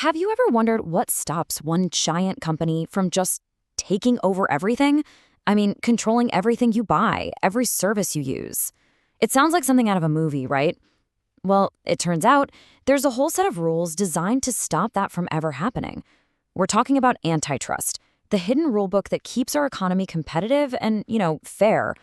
Have you ever wondered what stops one giant company from just taking over everything? I mean, controlling everything you buy, every service you use. It sounds like something out of a movie, right? Well, it turns out there's a whole set of rules designed to stop that from ever happening. We're talking about antitrust, the hidden rulebook that keeps our economy competitive and, fair.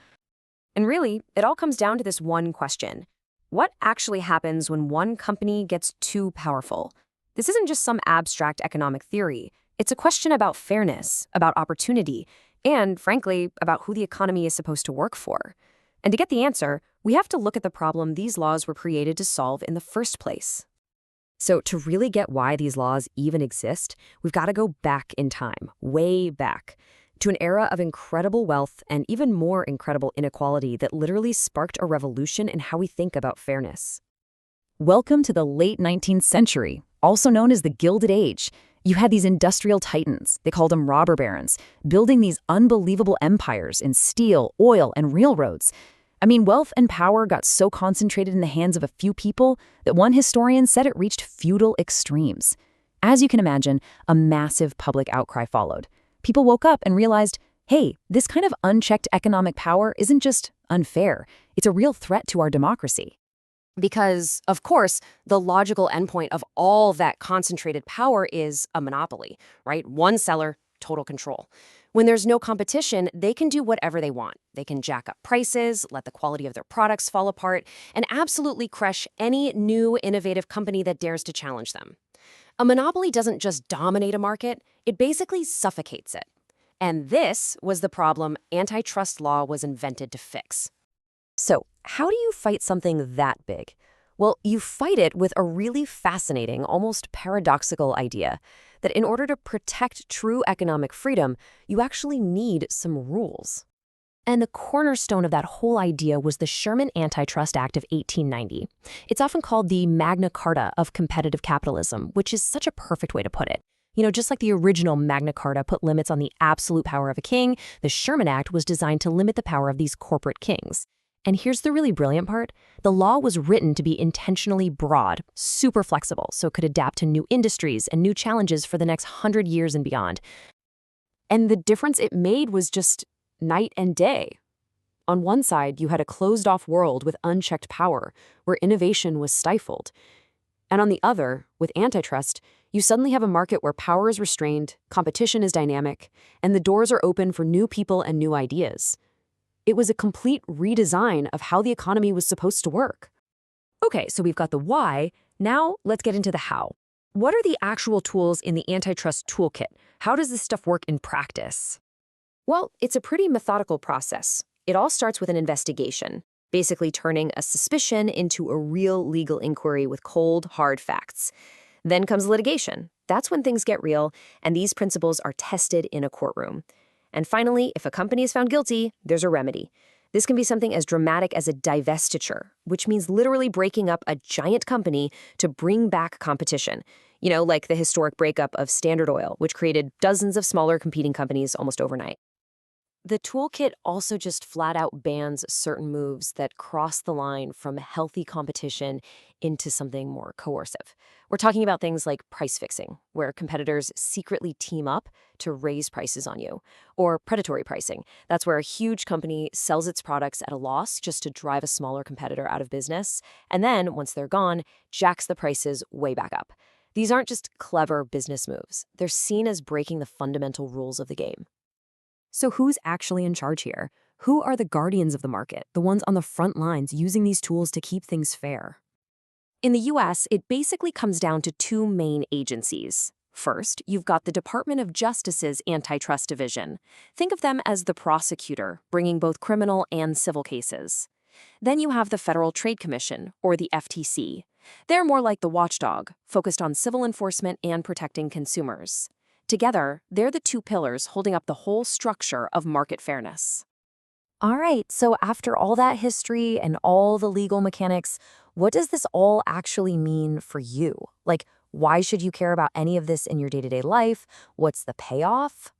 And really, it all comes down to this one question. What actually happens when one company gets too powerful? This isn't just some abstract economic theory. It's a question about fairness, about opportunity, and, frankly, about who the economy is supposed to work for. And to get the answer, we have to look at the problem these laws were created to solve in the first place. So to really get why these laws even exist, we've got to go back in time, way back, to an era of incredible wealth and even more incredible inequality that literally sparked a revolution in how we think about fairness. Welcome to the late 19th century, also known as the Gilded Age. You had these industrial titans, they called them robber barons, building these unbelievable empires in steel, oil, and railroads. I mean, wealth and power got so concentrated in the hands of a few people that one historian said it reached feudal extremes. As you can imagine, a massive public outcry followed. People woke up and realized, hey, this kind of unchecked economic power isn't just unfair, it's a real threat to our democracy. Because, of course, the logical endpoint of all that concentrated power is a monopoly, right? One seller, total control. When there's no competition, they can do whatever they want. They can jack up prices, let the quality of their products fall apart, and absolutely crush any new innovative company that dares to challenge them. A monopoly doesn't just dominate a market, it basically suffocates it. And this was the problem antitrust law was invented to fix. So, how do you fight something that big? Well, you fight it with a really fascinating, almost paradoxical idea that in order to protect true economic freedom, you actually need some rules. And the cornerstone of that whole idea was the Sherman Antitrust Act of 1890. It's often called the Magna Carta of competitive capitalism, which is such a perfect way to put it. Just like the original Magna Carta put limits on the absolute power of a king, the Sherman Act was designed to limit the power of these corporate kings. And here's the really brilliant part. The law was written to be intentionally broad, super flexible, so it could adapt to new industries and new challenges for the next 100 years and beyond. And the difference it made was just night and day. On one side, you had a closed-off world with unchecked power, where innovation was stifled. And on the other, with antitrust, you suddenly have a market where power is restrained, competition is dynamic, and the doors are open for new people and new ideas. It was a complete redesign of how the economy was supposed to work. Okay, so we've got the why. Now let's get into the how. What are the actual tools in the antitrust toolkit? How does this stuff work in practice? Well, it's a pretty methodical process. It all starts with an investigation, basically turning a suspicion into a real legal inquiry with cold, hard facts. Then comes litigation. That's when things get real, and these principles are tested in a courtroom. And finally, if a company is found guilty, there's a remedy. This can be something as dramatic as a divestiture, which means literally breaking up a giant company to bring back competition. Like the historic breakup of Standard Oil, which created dozens of smaller competing companies almost overnight. The toolkit also just flat out bans certain moves that cross the line from healthy competition into something more coercive. We're talking about things like price fixing, where competitors secretly team up to raise prices on you, or predatory pricing. That's where a huge company sells its products at a loss just to drive a smaller competitor out of business, and then, once they're gone, jacks the prices way back up. These aren't just clever business moves. They're seen as breaking the fundamental rules of the game. So who's actually in charge here? Who are the guardians of the market, the ones on the front lines using these tools to keep things fair? In the US, it basically comes down to two main agencies. First, you've got the Department of Justice's Antitrust Division. Think of them as the prosecutor, bringing both criminal and civil cases. Then you have the Federal Trade Commission, or the FTC. They're more like the watchdog, focused on civil enforcement and protecting consumers. Together, they're the two pillars holding up the whole structure of market fairness. All right, so after all that history and all the legal mechanics, what does this all actually mean for you? Like, why should you care about any of this in your day-to-day life? What's the payoff?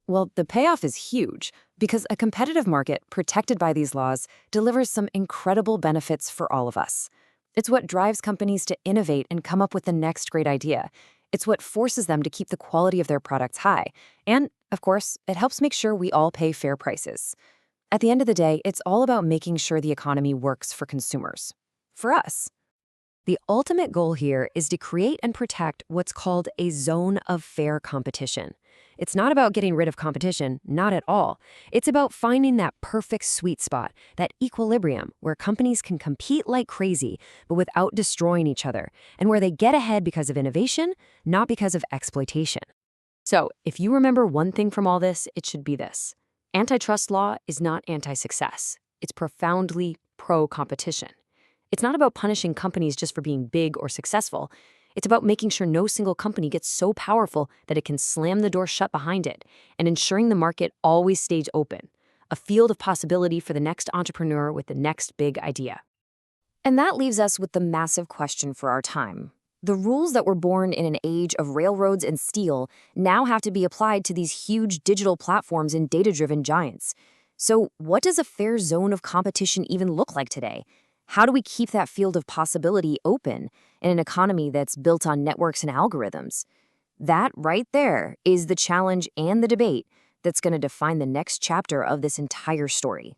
Well, the payoff is huge because a competitive market protected by these laws delivers some incredible benefits for all of us. It's what drives companies to innovate and come up with the next great idea. It's what forces them to keep the quality of their products high. And, of course, it helps make sure we all pay fair prices. At the end of the day, it's all about making sure the economy works for consumers. For us. The ultimate goal here is to create and protect what's called a zone of fair competition. It's not about getting rid of competition, not at all. It's about finding that perfect sweet spot, that equilibrium where companies can compete like crazy, but without destroying each other, and where they get ahead because of innovation, not because of exploitation. So, if you remember one thing from all this, it should be this. Antitrust law is not anti-success. It's profoundly pro-competition. It's not about punishing companies just for being big or successful. It's about making sure no single company gets so powerful that it can slam the door shut behind it, and ensuring the market always stays open, a field of possibility for the next entrepreneur with the next big idea. And that leaves us with the massive question for our time. The rules that were born in an age of railroads and steel now have to be applied to these huge digital platforms and data-driven giants. So what does a fair zone of competition even look like today? How do we keep that field of possibility open in an economy that's built on networks and algorithms? That right there is the challenge and the debate that's going to define the next chapter of this entire story.